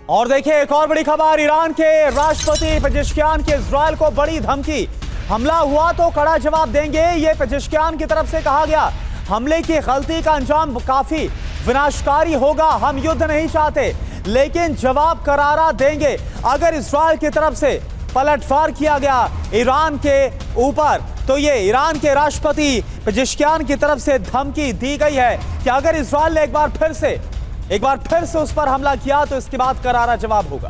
और देखिए एक और बड़ी खबर, ईरान के राष्ट्रपति पेजेश्कियान की इजराइल को बड़ी धमकी। हमला हुआ तो कड़ा जवाब देंगे, ये पेजेश्कियान की तरफ से कहा गया। हमले की गलती का अंजाम काफी विनाशकारी होगा, हम युद्ध नहीं चाहते लेकिन जवाब करारा देंगे अगर इजराइल की तरफ से पलटवार किया गया ईरान के ऊपर। तो ये ईरान के राष्ट्रपति पेजेश्कियान की तरफ से धमकी दी गई है कि अगर इजराइल ने एक बार फिर से उस पर हमला किया तो इसके बाद करारा जवाब होगा।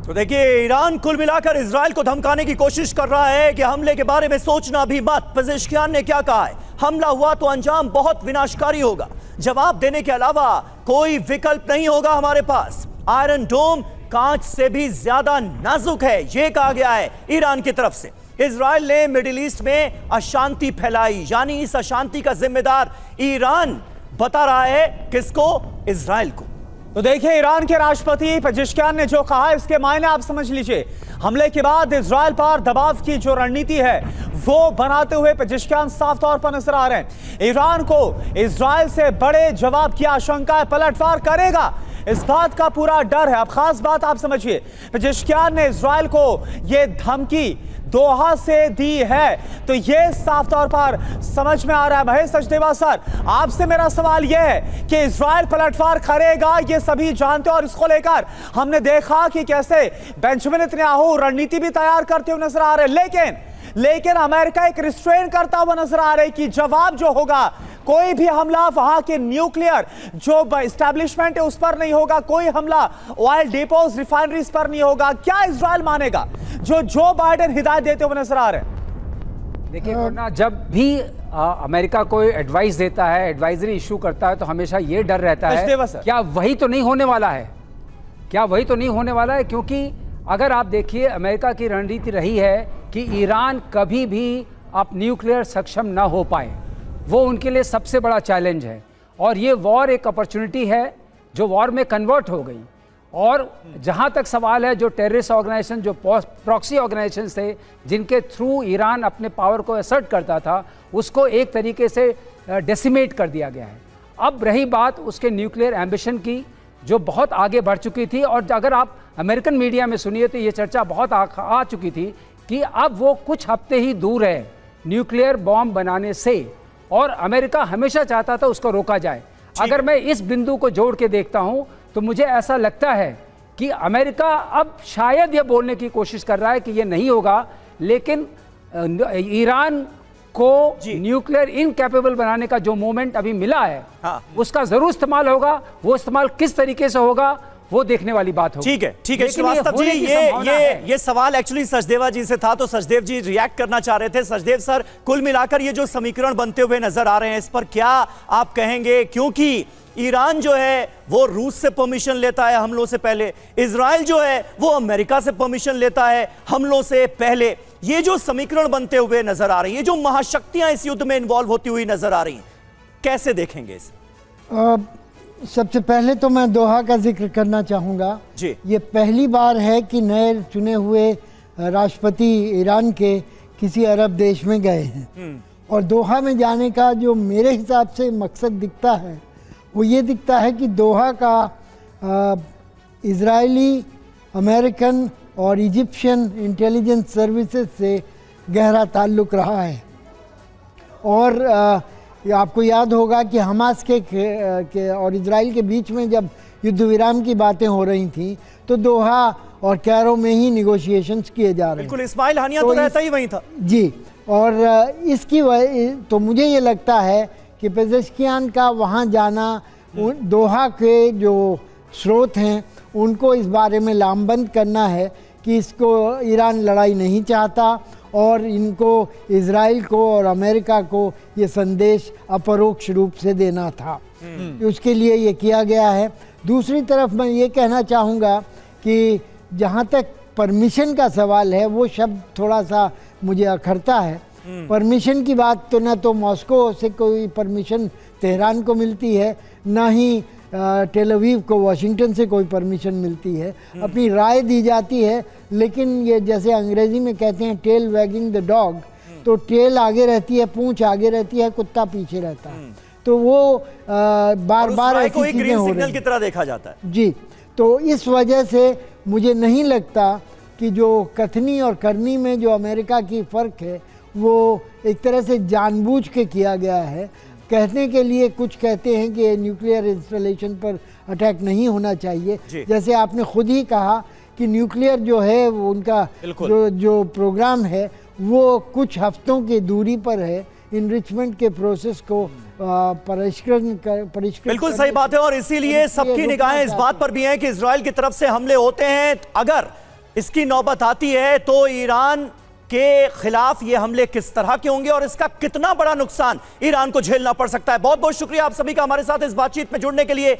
तो देखिए, ईरान कुल मिलाकर इजराइल को धमकाने की कोशिश कर रहा है कि हमले के बारे में सोचना भी मत। पेजेश्कियान ने क्या कहा है, हमला हुआ तो अंजाम बहुत विनाशकारी होगा, जवाब देने के अलावा कोई विकल्प नहीं होगा हमारे पास। आयरन डोम कांच से भी ज्यादा नाजुक है, यह कहा गया है ईरान की तरफ से। इजराइल ने मिडिल ईस्ट में अशांति फैलाई, यानी इस अशांति का जिम्मेदार ईरान बता रहा है किसको? इजराइल को। तो देखिए ईरान के राष्ट्रपति पेजेश्कियान ने जो कहा इसके मायने आप समझ लीजिए। हमले के बाद इजराइल पर दबाव की जो रणनीति है वो बनाते हुए पेजेश्कियान साफ तौर पर नजर आ रहे हैं। ईरान को इजराइल से बड़े जवाब की आशंका है, पलटवार करेगा, इस बात का पूरा डर है। अब खास बात आप समझिए, पेजेश्कियान ने इजराइल को यह धमकी दोहा से दी है, तो यह साफ तौर पर समझ में आ रहा है। महेश सचदेवा सर, आपसे मेरा सवाल यह है कि इजराइल पलटवार करेगा, ये सभी जानते हैं और इसको लेकर हमने देखा कि कैसे बेंजामिन नेतन्याहू रणनीति भी तैयार करते हुए नजर आ रहे हैं, लेकिन अमेरिका एक रिस्ट्रेन करता हुआ नजर आ रहा है कि जवाब जो होगा, कोई भी हमला वहां के न्यूक्लियर जो एस्टैब्लिशमेंट है उस पर नहीं होगा, कोई हमला ऑयल डिपोज रिफाइनरीज पर नहीं होगा। क्या इजराइल मानेगा जो बाइडेन हिदायत देते हुए नजर आ रहे हैं? देखिए वरना जब भी अमेरिका कोई एडवाइस देता है, एडवाइजरी इशू करता है, तो हमेशा ये डर रहता है क्या वही तो नहीं होने वाला है, क्या वही तो नहीं होने वाला है। क्योंकि अगर आप देखिए, अमेरिका की रणनीति रही है कि ईरान कभी भी अब न्यूक्लियर सक्षम ना हो पाए, वो उनके लिए सबसे बड़ा चैलेंज है। और ये वॉर एक अपॉर्चुनिटी है जो वॉर में कन्वर्ट हो गई। और जहाँ तक सवाल है, जो टेररिस्ट ऑर्गेनाइजेशन, जो प्रॉक्सी ऑर्गेनाइजेशन थे जिनके थ्रू ईरान अपने पावर को असर्ट करता था, उसको एक तरीके से डेसिमेट कर दिया गया है। अब रही बात उसके न्यूक्लियर एम्बिशन की, जो बहुत आगे बढ़ चुकी थी। और अगर आप अमेरिकन मीडिया में सुनिए तो ये चर्चा बहुत आ चुकी थी कि अब वो कुछ हफ्ते ही दूर है न्यूक्लियर बॉम्ब बनाने से, और अमेरिका हमेशा चाहता था उसको रोका जाए। अगर मैं इस बिंदु को जोड़ के देखता हूं तो मुझे ऐसा लगता है कि अमेरिका अब शायद यह बोलने की कोशिश कर रहा है कि यह नहीं होगा, लेकिन ईरान को न्यूक्लियर इनकैपेबल बनाने का जो मोमेंट अभी मिला है, उसका जरूर इस्तेमाल होगा। वो इस्तेमाल किस तरीके से होगा वो देखने वाली बात होगी। ठीक है श्रीवास्तव जी, ये सवाल एक्चुअली सचदेवा जी से था, तो सचदेव जी रिएक्ट करना चाह रहे थे। सचदेव सर, कुल मिलाकर ये जो समीकरण बनते हुए नजर आ रहे हैं, इस पर क्या आप कहेंगे? क्योंकि ईरान जो है वो रूस से परमिशन लेता है हमलों से पहले, इजराइल जो है वो अमेरिका से परमिशन लेता है हमलों से पहले। ये जो समीकरण बनते हुए नजर आ रही है, जो महाशक्तियां इस युद्ध में इन्वॉल्व होती हुई नजर आ रही हैं, कैसे देखेंगे इसे? सबसे पहले तो मैं दोहा का जिक्र करना चाहूँगा जी। ये पहली बार है कि नए चुने हुए राष्ट्रपति ईरान के किसी अरब देश में गए हैं, और दोहा में जाने का जो मेरे हिसाब से मकसद दिखता है वो ये दिखता है कि दोहा का इजरायली, अमेरिकन और इजिप्शियन इंटेलिजेंस सर्विसेज से गहरा ताल्लुक़ रहा है। और आपको याद होगा कि हमास के और इजराइल के बीच में जब युद्ध विराम की बातें हो रही थी तो दोहा और कैरो में ही निगोशिएशंस किए जा रहे हैं। बिल्कुल, इस्माइल हानिया तो रहता ही वहीं था जी। और इसकी वजह तो मुझे ये लगता है कि पेजेश्कियान का वहाँ जाना, दोहा के जो स्रोत हैं उनको इस बारे में लामबंद करना है कि इसको ईरान लड़ाई नहीं चाहता, और इनको इजराइल को और अमेरिका को ये संदेश अपरोक्ष रूप से देना था। उसके लिए ये किया गया है। दूसरी तरफ मैं ये कहना चाहूँगा कि जहाँ तक परमिशन का सवाल है, वो शब्द थोड़ा सा मुझे अखरता है। परमिशन की बात तो ना तो मॉस्को से कोई परमिशन तेहरान को मिलती है, ना ही टेल अवीव को वाशिंगटन से कोई परमिशन मिलती है। अपनी राय दी जाती है, लेकिन ये जैसे अंग्रेजी में कहते हैं टेल वैगिंग द डॉग, तो टेल आगे रहती है, पूंछ आगे रहती है, कुत्ता पीछे रहता है। तो वो बार बार और ऐसी को एक चीजें ग्रीन हो सिग्नल रही की हैं। तरह देखा जाता है। जी, तो इस वजह से मुझे नहीं लगता कि जो कथनी और करनी में जो अमेरिका की फ़र्क है वो एक तरह से जानबूझ के किया गया है। कहने के लिए कुछ कहते हैं कि न्यूक्लियर इंस्टॉलेशन पर अटैक नहीं होना चाहिए, जैसे आपने खुद ही कहा कि न्यूक्लियर जो है वो उनका जो प्रोग्राम है वो कुछ हफ्तों की दूरी पर है इनरिचमेंट के प्रोसेस को परिष्कृत बिल्कुल सही बात है। और इसीलिए सबकी निगाहें इस बात पर भी हैं कि इजराइल की तरफ से हमले होते हैं, अगर इसकी नौबत आती है तो ईरान के खिलाफ ये हमले किस तरह के होंगे और इसका कितना बड़ा नुकसान ईरान को झेलना पड़ सकता है। बहुत बहुत शुक्रिया आप सभी का हमारे साथ इस बातचीत में जुड़ने के लिए।